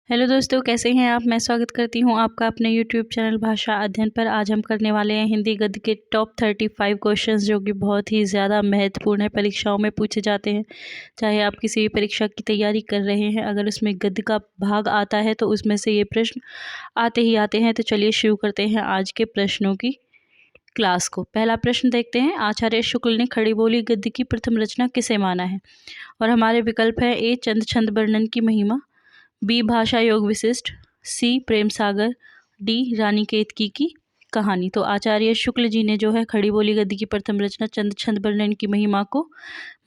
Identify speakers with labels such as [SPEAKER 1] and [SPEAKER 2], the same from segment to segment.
[SPEAKER 1] Hello दोस्तों, कैसे हैं आप। मैं स्वागत करती हूं आपका अपने यूट्यूब चैनल भाषा अध्ययन पर। आज हम करने वाले हैं हिंदी गद्य के टॉप 35 क्वेश्चंस जो कि बहुत ही ज़्यादा महत्वपूर्ण है, परीक्षाओं में पूछे जाते हैं। चाहे आप किसी भी परीक्षा की तैयारी कर रहे हैं, अगर उसमें गद्य का भाग आता है तो उसमें से ये प्रश्न आते ही आते हैं। तो चलिए शुरू करते हैं आज के प्रश्नों की क्लास को। पहला प्रश्न देखते हैं, आचार्य शुक्ल ने खड़ी बोली गद्य की प्रथम रचना किसे माना है। और हमारे विकल्प है ए चंद छंद वर्णन की महिमा, बी भाषा योग विशिष्ट, सी प्रेम सागर, डी रानी केतकी की कहानी। तो आचार्य शुक्ल जी ने जो है खड़ी बोली गद्य की प्रथम रचना चंद छंद वर्णन की महिमा को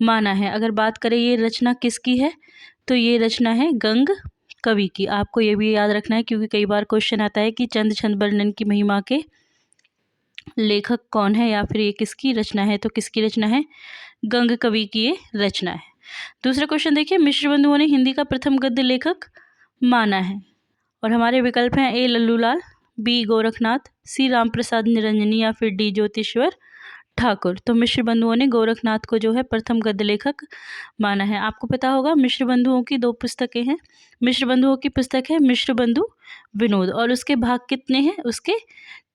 [SPEAKER 1] माना है। अगर बात करें ये रचना किसकी है, तो ये रचना है गंग कवि की। आपको ये भी याद रखना है क्योंकि कई बार क्वेश्चन आता है कि चंद छंद वर्णन की महिमा के लेखक कौन है या फिर ये किसकी रचना है। तो किसकी रचना है, गंग कवि की ये रचना है। दूसरा क्वेश्चन देखिए, मिश्र बंधुओं ने हिंदी का प्रथम गद्य लेखक माना है। और हमारे विकल्प हैं ए लल्लूलाल, बी गोरखनाथ, सी रामप्रसाद निरंजनी या फिर डी ज्योतिश्वर ठाकुर। तो मिश्र बंधुओं ने गोरखनाथ को जो है प्रथम गद्य लेखक माना है। आपको पता होगा मिश्र बंधुओं की 2 पुस्तकें हैं। मिश्र बंधुओं की पुस्तक है मिश्र बंधु विनोद, और उसके भाग कितने हैं, उसके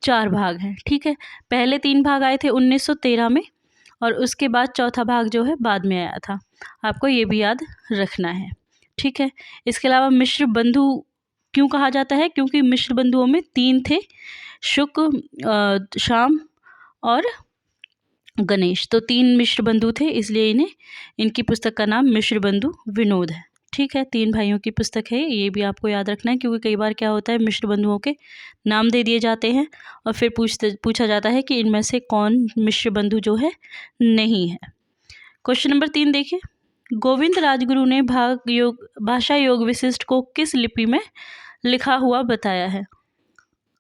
[SPEAKER 1] 4 भाग हैं। ठीक है, पहले 3 भाग आए थे 1913 में, और उसके बाद चौथा भाग जो है बाद में आया था। आपको ये भी याद रखना है। ठीक है, इसके अलावा मिश्र बंधु क्यों कहा जाता है, क्योंकि मिश्र बंधुओं में 3 थे, शुक, श्याम और गणेश। तो 3 मिश्र बंधु थे, इसलिए इनकी पुस्तक का नाम मिश्र बंधु विनोद है। ठीक है, 3 भाइयों की पुस्तक है, ये भी आपको याद रखना है क्योंकि कई बार क्या होता है मिश्र बंधुओं के नाम दे दिए जाते हैं और फिर पूछा जाता है कि इनमें से कौन मिश्र बंधु जो है नहीं है। क्वेश्चन नंबर 3 देखिए, गोविंद राजगुरु ने भाषा योग विशिष्ट को किस लिपि में लिखा हुआ बताया है।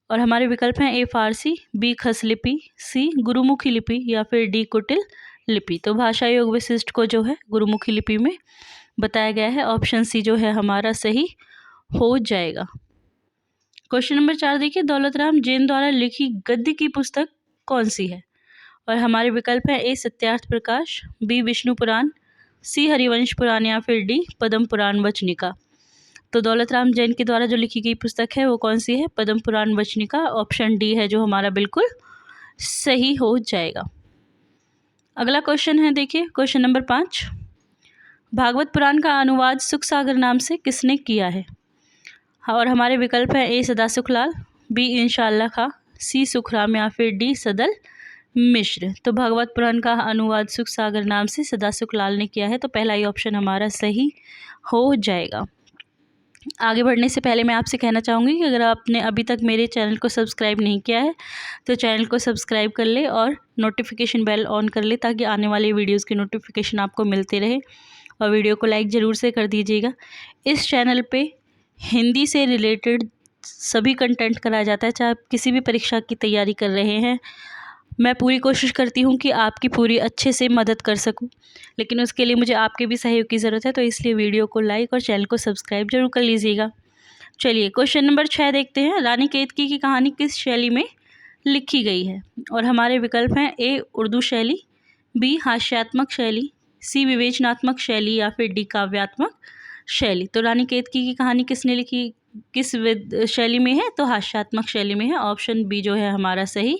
[SPEAKER 1] और हमारे विकल्प हैं ए फारसी, बी खस लिपि, सी गुरुमुखी लिपि या फिर डी कुटिल लिपि। तो भाषा योग विशिष्ट को जो है गुरुमुखी लिपि में बताया गया है। ऑप्शन सी जो है हमारा सही हो जाएगा। क्वेश्चन नंबर 4 देखिए, दौलत राम जैन द्वारा लिखी गद्य की पुस्तक कौन सी है। और हमारे विकल्प हैं ए सत्यार्थ प्रकाश, बी विष्णु पुराण, सी हरिवंश पुराण या फिर डी पद्म पुराण वचनिका। तो दौलत राम जैन के द्वारा जो लिखी गई पुस्तक है वो कौन सी है, पद्म पुराण वचनिका। ऑप्शन डी है जो हमारा बिल्कुल सही हो जाएगा। अगला क्वेश्चन है देखिए, क्वेश्चन नंबर 5, भागवत पुराण का अनुवाद सुख सागर नाम से किसने किया है। और हमारे विकल्प है ए सदा सुखलाल, बी इंशाअल्लाह खां, सी सुखराम या फिर डी सदल मिश्र। तो भागवत पुराण का अनुवाद सुख सागर नाम से सदा सुखलाल ने किया है। तो पहला ही ऑप्शन हमारा सही हो जाएगा। आगे बढ़ने से पहले मैं आपसे कहना चाहूँगी कि अगर आपने अभी तक मेरे चैनल को सब्सक्राइब नहीं किया है तो चैनल को सब्सक्राइब कर ले और नोटिफिकेशन बेल ऑन कर ले ताकि आने वाली वीडियोस की नोटिफिकेशन आपको मिलते रहे। और वीडियो को लाइक ज़रूर से कर दीजिएगा। इस चैनल पे हिंदी से रिलेटेड सभी कंटेंट कराया जाता है, चाहे आप किसी भी परीक्षा की तैयारी कर रहे हैं। मैं पूरी कोशिश करती हूँ कि आपकी पूरी अच्छे से मदद कर सकूँ, लेकिन उसके लिए मुझे आपके भी सहयोग की ज़रूरत है। तो इसलिए वीडियो को लाइक और चैनल को सब्सक्राइब जरूर कर लीजिएगा। चलिए क्वेश्चन नंबर 6 देखते हैं, रानी केतकी की कहानी किस शैली में लिखी गई है। और हमारे विकल्प हैं ए उर्दू शैली, बी हास्यात्मक शैली, सी विवेचनात्मक शैली या फिर डी काव्यात्मक शैली। तो रानी केतकी की कहानी किसने लिखी, किस शैली में है, तो हास्यात्मक शैली में है। ऑप्शन बी जो है हमारा सही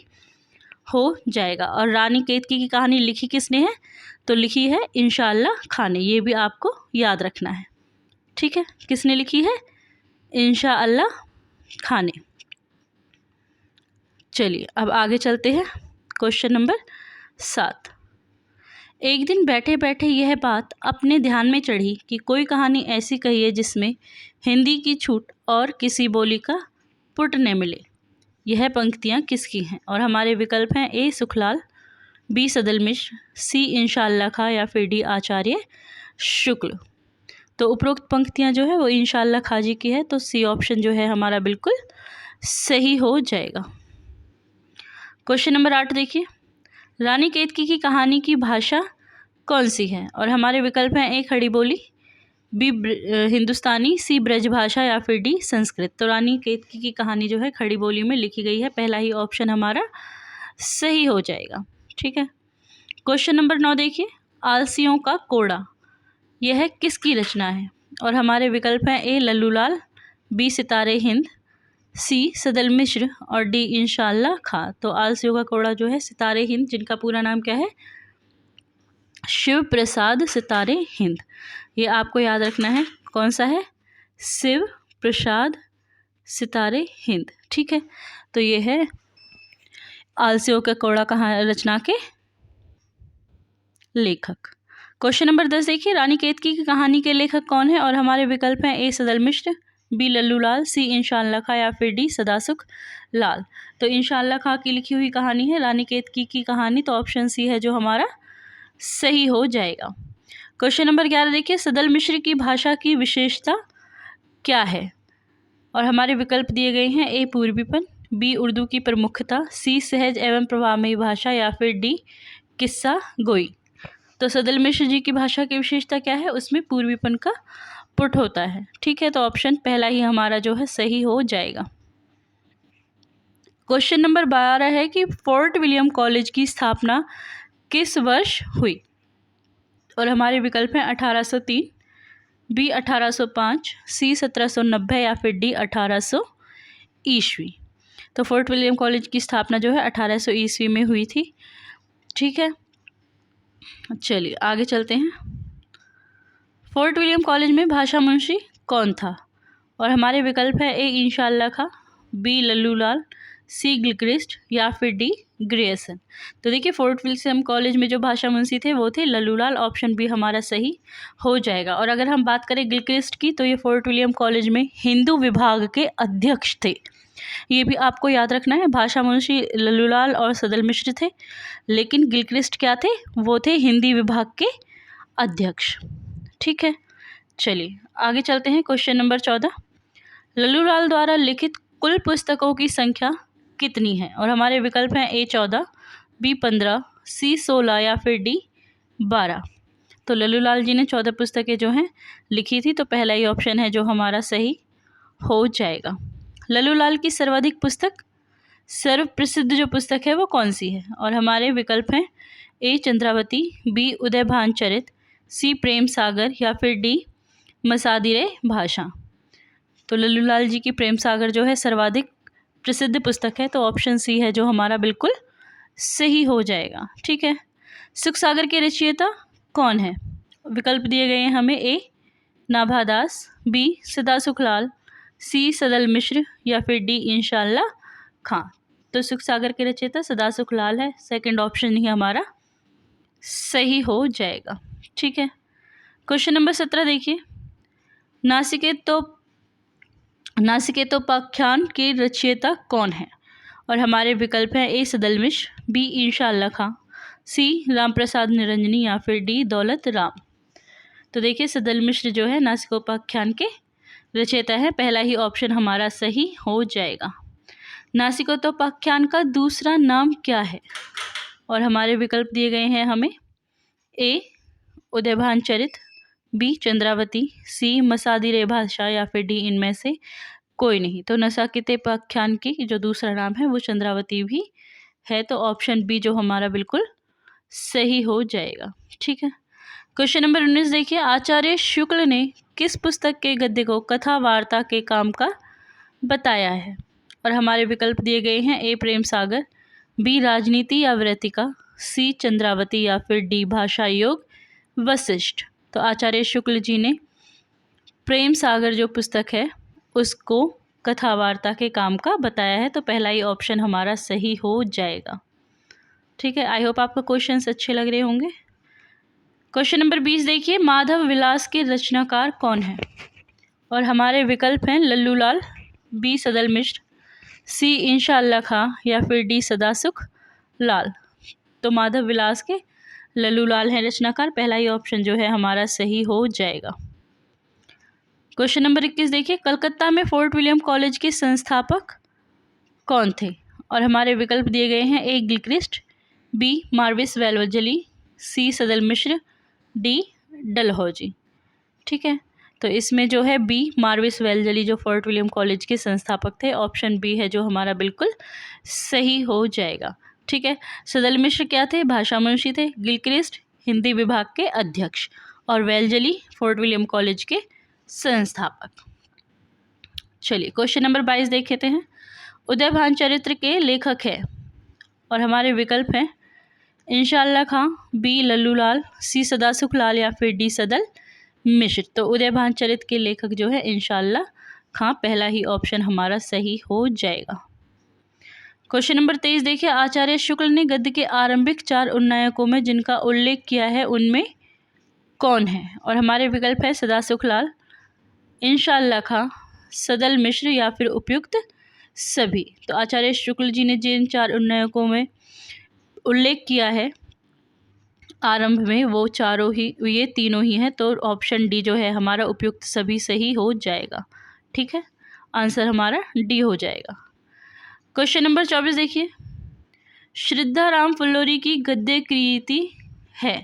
[SPEAKER 1] हो जाएगा। और रानी केतकी की कहानी लिखी किसने है, तो लिखी है इंशाअल्लाह खां ने। ये भी आपको याद रखना है। ठीक है, किसने लिखी है, इंशाअल्लाह खां ने। चलिए अब आगे चलते हैं। क्वेश्चन नंबर 7, एक दिन बैठे बैठे यह बात अपने ध्यान में चढ़ी कि कोई कहानी ऐसी कहिए जिसमें हिंदी की छूट और किसी बोली का पुट न मिले। यह पंक्तियाँ किसकी हैं। और हमारे विकल्प हैं ए सुखलाल, बी सदल मिश्र, सी इंशाअल्लाह खां या फिर डी आचार्य शुक्ल। तो उपरोक्त पंक्तियाँ जो है वो इंशाअल्लाह खां जी की है। तो सी ऑप्शन जो है हमारा बिल्कुल सही हो जाएगा। क्वेश्चन नंबर 8 देखिए, रानी केतकी की कहानी की भाषा कौन सी है। और हमारे विकल्प हैं ए खड़ी बोली, बी हिंदुस्तानी, सी ब्रज भाषा या फिर डी संस्कृत। तो रानी केतकी की कहानी जो है खड़ी बोली में लिखी गई है। पहला ही ऑप्शन हमारा सही हो जाएगा। ठीक है, क्वेश्चन नंबर 9 देखिए, आलसियों का कोड़ा यह किसकी रचना है। और हमारे विकल्प हैं ए लल्लूलाल, बी सितारे हिंद, सी सदल मिश्र और डी इंशाल्लाह खां। तो आलसियों का कोड़ा जो है सितारे हिंद, जिनका पूरा नाम क्या है, शिव प्रसाद सितारे हिंद। ये आपको याद रखना है, कौन सा है, शिव प्रसाद सितारे हिंद। ठीक है, तो ये है आलसियों का कोड़ा रचना के लेखक। क्वेश्चन नंबर 10 देखिए, रानी केतकी की कहानी के लेखक कौन है? और हमारे विकल्प हैं ए सदल मिश्र, बी लल्लू लाल, सी इंशाल्लाह खां या फिर डी सदासुख लाल। तो इंशाल्लाह खां की लिखी हुई कहानी है रानी केतकी की कहानी, तो ऑप्शन सी है जो हमारा सही हो जाएगा। क्वेश्चन नंबर 11 देखिए, सदल मिश्र की भाषा की विशेषता क्या है? और हमारे विकल्प दिए गए हैं ए पूर्वीपन, बी उर्दू की प्रमुखता, सी सहज एवं प्रभावमयी भाषा या फिर डी किस्सा गोई। तो सदल मिश्र जी की भाषा की विशेषता क्या है? उसमें पूर्वीपन का पुट होता है। ठीक है, तो ऑप्शन पहला ही हमारा जो है सही हो जाएगा। क्वेश्चन नंबर 12 है कि फोर्ट विलियम कॉलेज की स्थापना किस वर्ष हुई? और हमारे विकल्प हैं 1803, बी 1805, सी 1790 या फिर डी 1800 ईस्वी। तो फोर्ट विलियम कॉलेज की स्थापना जो है 1800 ईस्वी में हुई थी। ठीक है, चलिए आगे चलते हैं। फोर्ट विलियम कॉलेज में भाषा मुंशी कौन था? और हमारे विकल्प है ए इंशाल्लाह खां, बी लल्लू लाल, सी गिलक्रिस्ट या फिर डी ग्रेयसन। तो देखिए फोर्ट विलियम कॉलेज में जो भाषा मुंशी थे वो थे लल्लू लाल, ऑप्शन बी हमारा सही हो जाएगा। और अगर हम बात करें गिलक्रिस्ट की, तो ये फोर्ट विलियम कॉलेज में हिंदू विभाग के अध्यक्ष थे। ये भी आपको याद रखना है, भाषा मुंशी लल्लू लाल और सदल मिश्र थे, लेकिन गिलक्रिस्ट क्या थे, वो थे हिंदी विभाग के अध्यक्ष। ठीक है, चलिए आगे चलते हैं। क्वेश्चन नंबर 14, लल्लू लाल द्वारा लिखित कुल पुस्तकों की संख्या कितनी है? और हमारे विकल्प हैं ए 14, बी 15, सी 16 या फिर डी 12। तो लल्लू लाल जी ने 14 पुस्तकें जो हैं लिखी थी, तो पहला ही ऑप्शन है जो हमारा सही हो जाएगा। लल्लू लाल की सर्वाधिक पुस्तक, सर्व प्रसिद्ध जो पुस्तक है वो कौन सी है? और हमारे विकल्प हैं ए चंद्रावती, बी उदयभान चरित, सी प्रेम सागर या फिर डी मसादिरे भाषा। तो लल्लू लाल जी की प्रेम सागर जो है सर्वाधिक प्रसिद्ध पुस्तक है, तो ऑप्शन सी है जो हमारा बिल्कुल सही हो जाएगा। ठीक है, सुख सागर के रचयिता कौन है? विकल्प दिए गए हैं हमें ए नाभादास, बी सदासुख लाल, सी सदल मिश्र या फिर डी इंशाल्लाह खां। तो सुख सागर के रचयिता सदासुख लाल है, सेकंड ऑप्शन ही हमारा सही हो जाएगा। ठीक है, क्वेश्चन नंबर 17 देखिए, नासिकेतोपाख्यान के रचयिता कौन है? और हमारे विकल्प हैं ए सदल मिश्र, बी इंशाल्लाह खां, सी राम प्रसाद निरंजनी या फिर डी दौलत राम। तो देखिए सदल मिश्र जो है नासिकोपाख्यान के रचयिता है, पहला ही ऑप्शन हमारा सही हो जाएगा। नासिकोपाख्यान का दूसरा नाम क्या है? और हमारे विकल्प दिए गए हैं हमें ए उदयभान चरित, बी चंद्रावती, सी मसादिरे भाषा या फिर डी इनमें से कोई नहीं। तो नासिकोपाख्यान की जो दूसरा नाम है वो चंद्रावती भी है, तो ऑप्शन बी जो हमारा बिल्कुल सही हो जाएगा। ठीक है, क्वेश्चन नंबर 19 देखिए, आचार्य शुक्ल ने किस पुस्तक के गद्य को कथा वार्ता के काम का बताया है? और हमारे विकल्प दिए गए हैं ए प्रेम सागर, बी राजनीति या वृत्तिका, सी चंद्रावती या फिर डी भाषा योग वशिष्ठ। तो आचार्य शुक्ल जी ने प्रेम सागर जो पुस्तक है उसको कथा वार्ता के काम का बताया है, तो पहला ही ऑप्शन हमारा सही हो जाएगा। ठीक है, आई होप आपको क्वेश्चंस अच्छे लग रहे होंगे। क्वेश्चन नंबर 20 देखिए, माधव विलास के रचनाकार कौन है? और हमारे विकल्प हैं लल्लू लाल, बी सदल मिश्र, सी इंशाल्लाह खां या फिर डी सदासुख लाल। तो माधव विलास के लल्लू लाल हैं रचनाकार, पहला ही ऑप्शन जो है हमारा सही हो जाएगा। क्वेश्चन नंबर 21 देखिए, कलकत्ता में फोर्ट विलियम कॉलेज के संस्थापक कौन थे? और हमारे विकल्प दिए गए हैं ए गिलक्रिस्ट, बी मार्विस वेलवजली, सी सदल मिश्र, डी डलहौजी। ठीक है, तो इसमें जो है बी मार्विस वेलजली जो फोर्ट विलियम कॉलेज के संस्थापक थे, ऑप्शन बी है जो हमारा बिल्कुल सही हो जाएगा। ठीक है, सदल मिश्र क्या थे? भाषा मुंशी थे, गिलक्रिस्ट हिंदी विभाग के अध्यक्ष और वेलजली फोर्ट विलियम कॉलेज के संस्थापक। चलिए क्वेश्चन नंबर 22 देख लेते हैं। उदयभान चरित्र के लेखक है और हमारे विकल्प हैं इंशाअल्लाह खां, बी लल्लूलाल, सी सदासुख लाल या फिर डी सदल मिश्र। तो उदयभान चरित्र के लेखक जो है इंशाअल्लाह खां, पहला ही ऑप्शन हमारा सही हो जाएगा। क्वेश्चन नंबर 23 देखिए। आचार्य शुक्ल ने गद्य के आरंभिक 4 उन्नायकों में जिनका उल्लेख किया है उनमें कौन है? और हमारे विकल्प है सदासुख लाल, इंशाअल्लाह खां, सदल मिश्र या फिर उपयुक्त सभी। तो आचार्य शुक्ल जी ने जिन 4 उन्नायकों में उल्लेख किया है आरंभ में वो चारों ही, ये तीनों ही हैं। तो ऑप्शन डी जो है हमारा उपयुक्त सभी सही हो जाएगा। ठीक है, आंसर हमारा डी हो जाएगा। क्वेश्चन नंबर 24 देखिए। श्रद्धा राम फुल्लोरी की गद्य कृति है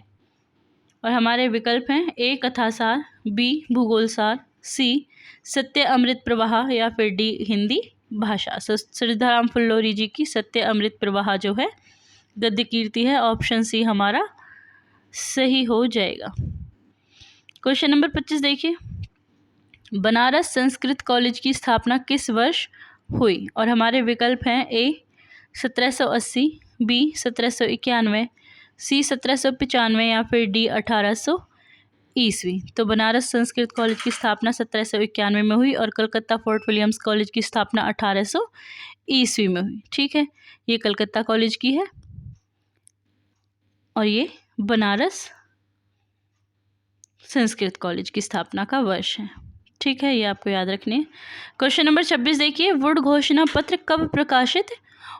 [SPEAKER 1] और हमारे विकल्प हैं ए कथासार, बी भूगोलसार, सी सत्य अमृत प्रवाह या फिर डी हिंदी भाषा। श्रद्धा राम फुल्लोरी जी की सत्य अमृत प्रवाह जो है गद्य कीर्ति है, ऑप्शन सी हमारा सही हो जाएगा। क्वेश्चन नंबर 25 देखिए। बनारस संस्कृत कॉलेज की स्थापना किस वर्ष हुई? और हमारे विकल्प हैं ए 1780, बी 1791, सी 1795 या फिर डी 1800 ईस्वी। तो बनारस संस्कृत कॉलेज की स्थापना 1791 में हुई और कलकत्ता फोर्ट विलियम्स कॉलेज की स्थापना 1800 ईस्वी में हुई। ठीक है, ये कलकत्ता कॉलेज की है और ये बनारस संस्कृत कॉलेज की स्थापना का वर्ष है। ठीक है, ये आपको याद रखनी है। क्वेश्चन नंबर 26 देखिए। वुड घोषणा पत्र कब प्रकाशित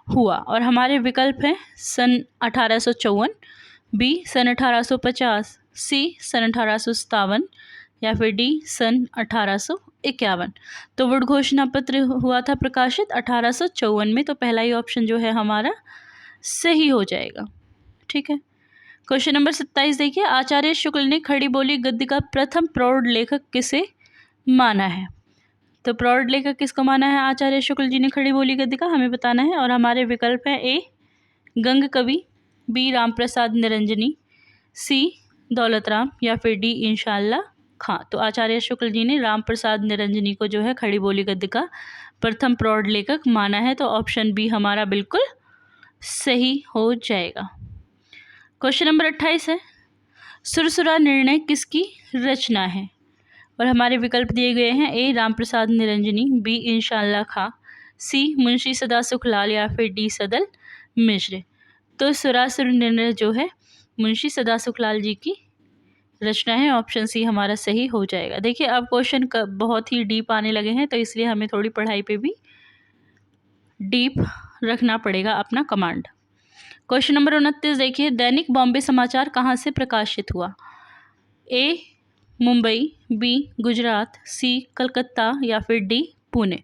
[SPEAKER 1] हुआ? और हमारे विकल्प हैं सन 1854, बी सन 1850, सी सन 1857 या फिर डी सन 1851। तो वुड घोषणा पत्र हुआ था प्रकाशित 1854 में, तो पहला ही ऑप्शन जो है हमारा सही हो जाएगा। ठीक है, क्वेश्चन नंबर 27 देखिए। आचार्य शुक्ल ने खड़ी बोली गद्य का प्रथम प्रौढ़ लेखक किसे माना है? तो प्रौढ़ लेखक किसको माना है आचार्य शुक्ल जी ने खड़ी बोली गद्य का, हमें बताना है। और हमारे विकल्प हैं ए गंग कवि, बी राम प्रसाद निरंजनी, सी दौलत राम या फिर डी इंशाअल्लाह खां। तो आचार्य शुक्ल जी ने राम प्रसाद निरंजनी को जो है खड़ी बोली गद्य का प्रथम प्रौढ़ लेखक माना है, तो ऑप्शन बी हमारा बिल्कुल सही हो जाएगा। क्वेश्चन नंबर 28 है। सुरसुरा निर्णय किसकी रचना है? और हमारे विकल्प दिए गए हैं ए रामप्रसाद निरंजनी, बी इंशाअल्लाह खां, सी मुंशी सदासुख लाल या फिर डी सदल मिश्र। तो सुरासुर निर्णय जो है मुंशी सदासुख लाल जी की रचना है, ऑप्शन सी हमारा सही हो जाएगा। देखिए अब क्वेश्चन बहुत ही डीप आने लगे हैं, तो इसलिए हमें थोड़ी पढ़ाई पे भी डीप रखना पड़ेगा अपना कमांड। क्वेश्चन नंबर 29 देखिए। दैनिक बॉम्बे समाचार कहाँ से प्रकाशित हुआ? ए मुंबई, बी गुजरात, सी कलकत्ता या फिर डी पुणे।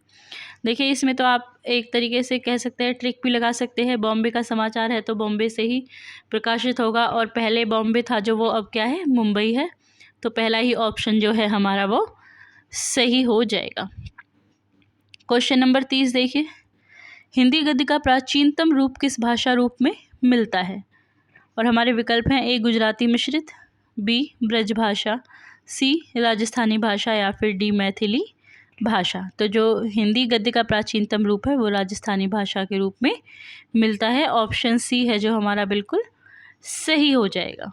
[SPEAKER 1] देखिए इसमें तो आप एक तरीके से कह सकते हैं, ट्रिक भी लगा सकते हैं। बॉम्बे का समाचार है तो बॉम्बे से ही प्रकाशित होगा, और पहले बॉम्बे था जो वो अब क्या है मुंबई है, तो पहला ही ऑप्शन जो है हमारा वो सही हो जाएगा। क्वेश्चन नंबर 30 देखिए। हिंदी गद्य का प्राचीनतम रूप किस भाषा रूप में मिलता है? और हमारे विकल्प हैं ए गुजराती मिश्रित, बी ब्रजभाषा, सी राजस्थानी भाषा या फिर डी मैथिली भाषा। तो जो हिंदी गद्य का प्राचीनतम रूप है वो राजस्थानी भाषा के रूप में मिलता है, ऑप्शन सी है जो हमारा बिल्कुल सही हो जाएगा।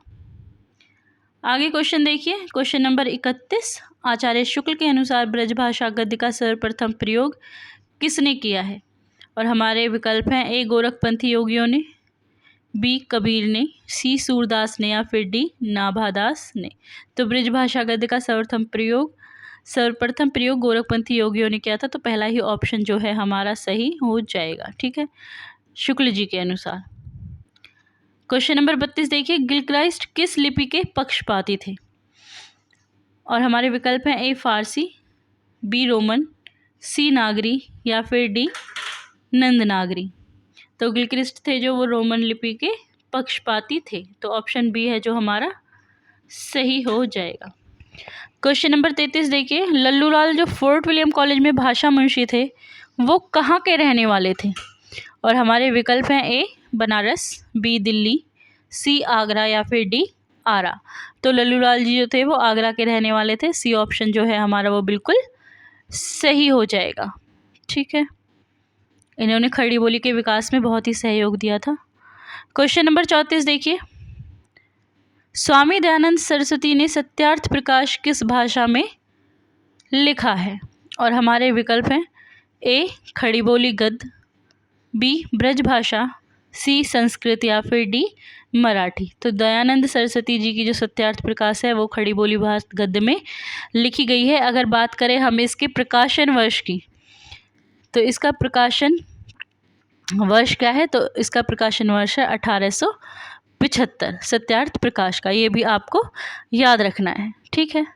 [SPEAKER 1] आगे क्वेश्चन देखिए। Question number 31। आचार्य शुक्ल के अनुसार ब्रजभाषा गद्य का सर्वप्रथम प्रयोग किसने किया है? और हमारे विकल्प हैं ए गोरखपंथी योगियों ने, बी कबीर ने, सी सूरदास ने या फिर डी नाभादास ने। तो ब्रजभाषा गद्य का सर्वप्रथम प्रयोग गोरखपंथी योगियों ने किया था, तो पहला ही ऑप्शन जो है हमारा सही हो जाएगा। ठीक है, शुक्ल जी के अनुसार। क्वेश्चन नंबर 32 देखिए। गिलक्राइस्ट किस लिपि के पक्षपाती थे? और हमारे विकल्प हैं ए फारसी, बी रोमन, सी नागरी या फिर डी नंद नागरी। तो गिलक्रिस्ट थे जो वो रोमन लिपि के पक्षपाती थे, तो ऑप्शन बी है जो हमारा सही हो जाएगा। क्वेश्चन नंबर 33 देखिए। लल्लूलाल जो फोर्ट विलियम कॉलेज में भाषा मुंशी थे वो कहाँ के रहने वाले थे? और हमारे विकल्प हैं ए बनारस, बी दिल्ली, सी आगरा या फिर डी आरा। तो लल्लूलाल जी जो थे वो आगरा के रहने वाले थे, सी ऑप्शन जो है हमारा वो बिल्कुल सही हो जाएगा। ठीक है, इन्होंने खड़ी बोली के विकास में बहुत ही सहयोग दिया था। क्वेश्चन नंबर 34 देखिए, स्वामी दयानंद सरस्वती ने सत्यार्थ प्रकाश किस भाषा में लिखा है? और हमारे विकल्प हैं ए खड़ी बोली गद्य, बी ब्रज भाषा, सी संस्कृत या फिर डी मराठी। तो दयानंद सरस्वती जी की जो सत्यार्थ प्रकाश है वो खड़ी बोली भाषा गद्य में लिखी गई है। अगर बात करें हम इसके प्रकाशन वर्ष की, तो इसका प्रकाशन वर्ष क्या है? तो इसका प्रकाशन वर्ष है 1875 सत्यार्थ प्रकाश का। ये भी आपको याद रखना है। ठीक है,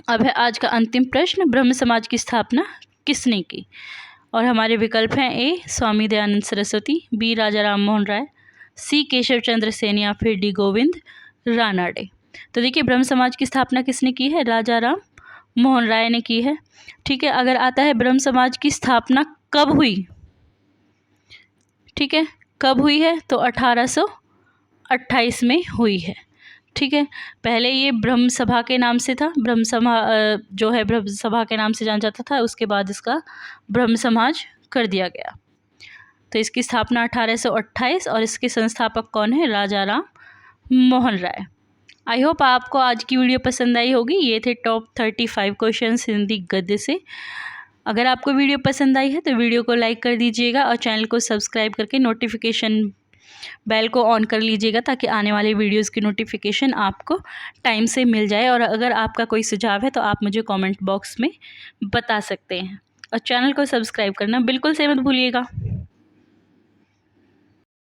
[SPEAKER 1] अब है आज का अंतिम प्रश्न, ब्रह्म समाज की स्थापना किसने की? और हमारे विकल्प हैं ए स्वामी दयानंद सरस्वती, बी राजा राम मोहन राय, सी केशव चंद्र सेन या फिर डी गोविंद रानाडे। तो देखिए, ब्रह्म समाज की स्थापना किसने की है? राजा राम मोहन राय ने की है। ठीक है, अगर आता है ब्रह्म समाज की स्थापना कब हुई? ठीक है, कब हुई है? तो 1828 में हुई है। ठीक है, पहले ये ब्रह्म सभा के नाम से था, ब्रह्म सभा जो है ब्रह्म सभा के नाम से जाना जाता था, उसके बाद इसका ब्रह्म समाज कर दिया गया। तो इसकी स्थापना 1828 और इसके संस्थापक कौन है? राजा राम मोहन राय। आई होप आपको आज की वीडियो पसंद आई होगी। ये थे टॉप 35 क्वेश्चंस हिंदी गद्य से। अगर आपको वीडियो पसंद आई है तो वीडियो को लाइक कर दीजिएगा और चैनल को सब्सक्राइब करके नोटिफिकेशन बेल को ऑन कर लीजिएगा, ताकि आने वाले वीडियोस की नोटिफिकेशन आपको टाइम से मिल जाए। और अगर आपका कोई सुझाव है तो आप मुझे कमेंट बॉक्स में बता सकते हैं, और चैनल को सब्सक्राइब करना बिल्कुल से मत भूलिएगा।